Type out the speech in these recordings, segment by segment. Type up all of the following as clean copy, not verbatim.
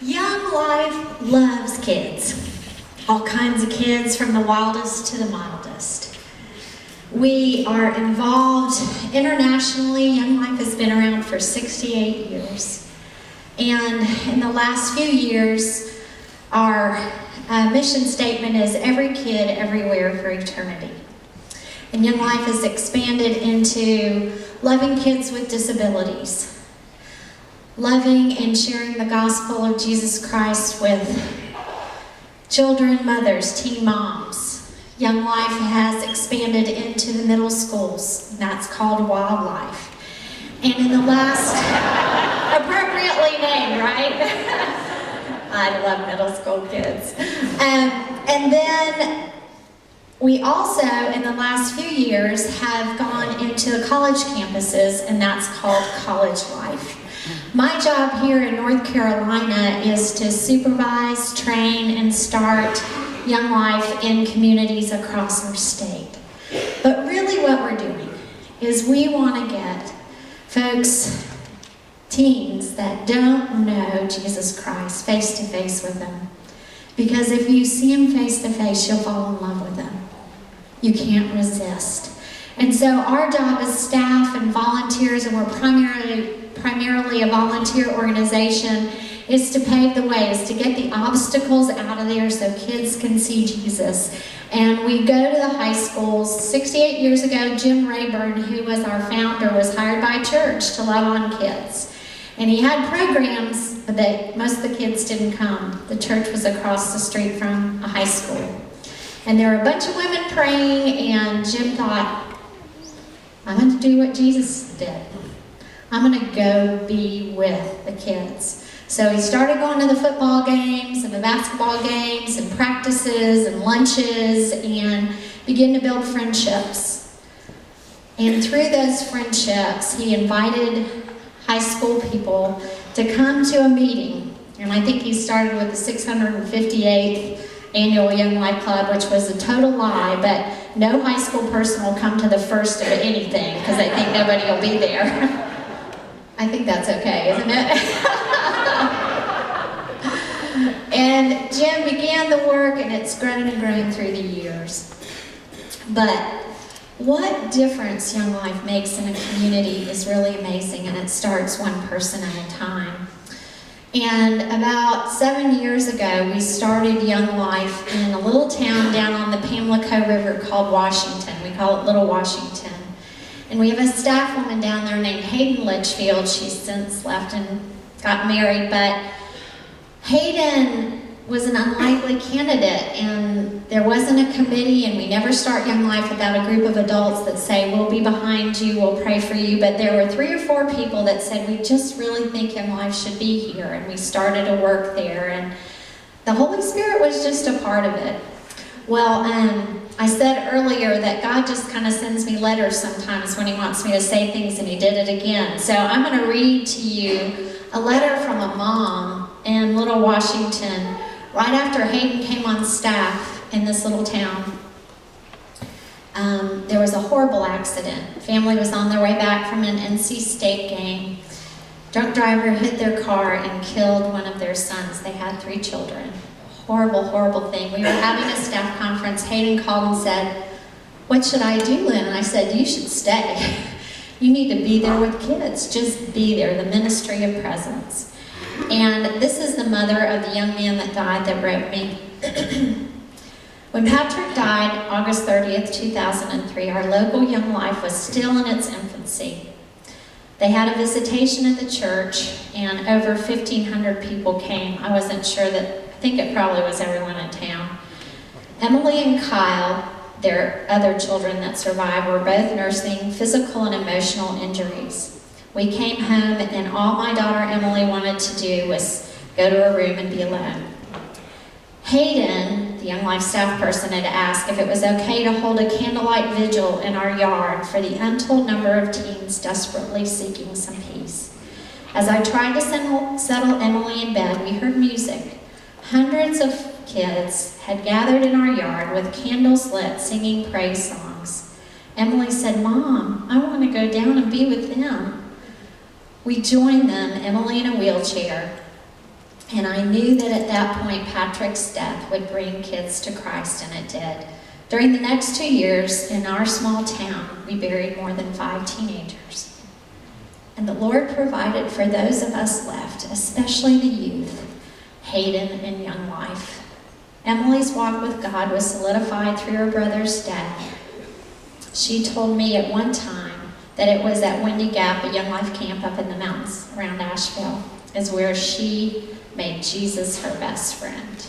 Young Life loves kids. All kinds of kids, from the wildest to the mildest. We are involved internationally. Young Life has been around for 68 years. And in the last few years, our mission statement is every kid, everywhere for eternity. And Young Life has expanded into loving kids with disabilities, loving and sharing the gospel of Jesus Christ with children, mothers, teen moms. Young Life has expanded into the middle schools, and that's called Wildlife. And in the last, appropriately named, right? I love middle school kids. And then we also, in the last few years, have gone into the college campuses, and that's called College Life. My job here in North Carolina is to supervise, train, and start Young Life in communities across our state. But really what we're doing is we want to get folks, teens that don't know Jesus Christ, face to face with them. Because if you see him face to face, you'll fall in love with him. You can't resist. And so our job as staff and volunteers, and we're primarily a volunteer organization, is to pave the way, is to get the obstacles out of there so kids can see Jesus. And we go to the high schools. 68 years ago, Jim Rayburn, who was our founder, was hired by a church to love on kids. And he had programs, but most of the kids didn't come. The church was across the street from a high school. And there were a bunch of women praying, and Jim thought, I'm going to do what Jesus did. I'm going to go be with the kids. So he started going to the football games and the basketball games and practices and lunches and began to build friendships. And through those friendships, he invited high school people to come to a meeting. And I think he started with the 658th annual Young Life Club, which was a total lie, but no high school person will come to the first of anything because they think nobody will be there. I think that's okay, isn't it? And Jim began the work, and it's grown and grown through the years. But what difference Young Life makes in a community is really amazing, and it starts one person at a time. And about 7 years ago, we started Young Life in a little town down on the Pamlico River called Washington. We call it Little Washington. And we have a staff woman down there named Hayden Litchfield. She's since left and got married, but Hayden was an unlikely candidate, and there wasn't a committee, and we never start Young Life without a group of adults that say, we'll be behind you, we'll pray for you. But there were 3 or 4 people that said, we just really think Young Life should be here, and we started to work there, and the Holy Spirit was just a part of it. Well, I said earlier that God just kind of sends me letters sometimes when he wants me to say things, and he did it again. So I'm going to read to you a letter from a mom in Little Washington right after Hayden came on staff in this little town. There was a horrible accident. Family was on their way back from an NC State game. Drunk driver hit their car and killed one of their sons. They had 3 children. Horrible, horrible thing. We were having a staff conference. Hayden called and said, what should I do, Lynn? And I said, you should stay. You need to be there with kids. Just be there, the ministry of presence. And this is the mother of the young man that died that wrote me. When Patrick died, August 30th, 2003, our local Young Life was still in its infancy. They had a visitation at the church, and over 1,500 people came. I wasn't sure that, I think it probably was everyone in town. Emily and Kyle, their other children that survived, were both nursing physical and emotional injuries. We came home, and all my daughter Emily wanted to do was go to her room and be alone. Hayden, the Young Life staff person, had asked if it was okay to hold a candlelight vigil in our yard for the untold number of teens desperately seeking some peace. As I tried to settle Emily in bed, we heard music. Hundreds of kids had gathered in our yard with candles lit, singing praise songs. Emily said, Mom, I want to go down and be with them. We joined them, Emily in a wheelchair, And I knew that at that point, Patrick's death would bring kids to Christ, and it did. During the next 2 years, in our small town, we buried more than 5 teenagers. And the Lord provided for those of us left, especially the youth, Hayden and Young Life. Emily's walk with God was solidified through her brother's death. She told me at one time that it was at Windy Gap, a Young Life camp up in the mountains around Asheville, is where she made Jesus her best friend.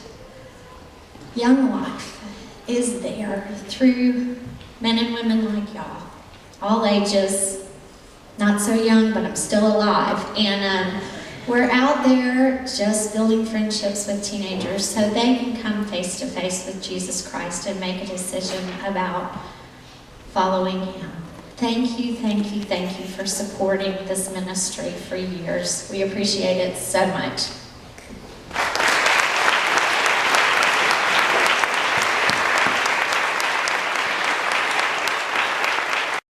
Young Life is there through men and women like y'all, all ages, not so young, but I'm still alive. And we're out there just building friendships with teenagers so they can come face to face with Jesus Christ and make a decision about following him. Thank you, thank you, thank you for supporting this ministry for years. We appreciate it so much.